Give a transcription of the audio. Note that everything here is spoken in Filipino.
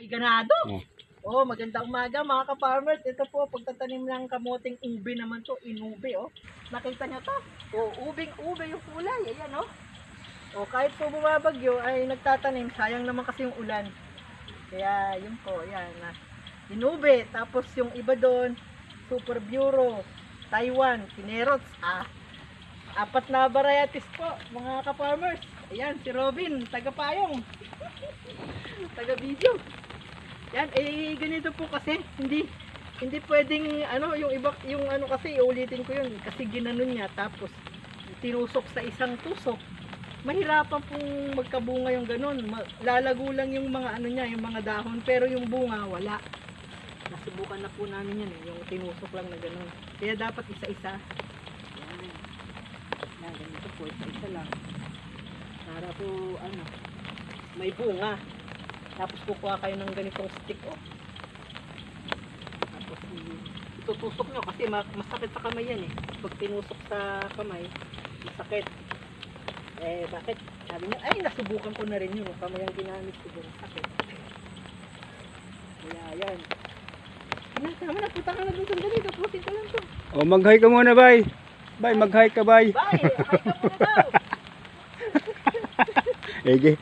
Ay, ganado. Oh. Oh, magandang umaga mga ka-farmers. Ito po, pagtatanim ng kamuting ube naman to, inube, oh. Nakita nyo to? Oh, ubing-ube yung kulay. Ayan, oh. Oh, kahit po bumabagyo ay nagtatanim, sayang naman kasi yung ulan. Kaya, yun po, ayan. Inube, tapos yung iba doon, Super Bureau, Taiwan, Kinerots, 4 na varieties po, mga ka-farmers. Ayan, si Robin, taga-payong. Taga-video. Yan, ganito po kasi, hindi pwedeng, yung iba, yung kasi, ulitin ko yun, kasi ginanon niya, tapos, tinusok sa isang tusok. Mahirapan pong magkabunga yung ganun. Lalago lang yung mga niya, yung mga dahon, pero yung bunga, wala. Nasubukan na po namin yan, yung tinusok lang na ganun. Kaya dapat isa-isa. Yan, ganito po, isa-isa lang. Para po, may bunga. Tapos kukuha kayo ng ganitong stick, oh. Tapos itutusok nyo kasi masakit sa kamay yan, eh. Pag tinusok sa kamay, masakit. Bakit? Sabi niya, ay, nasubukan ko na rin yun. Kamay ang ginamit ko dun, sakit. Kaya, yan. Tama na, punta ka na dun sandali. Tapusin ko lang to. Oh, mag-hi ka muna, bay. Bay, mag-hi ka, bay. Bye! Hi ka muna daw! Ege.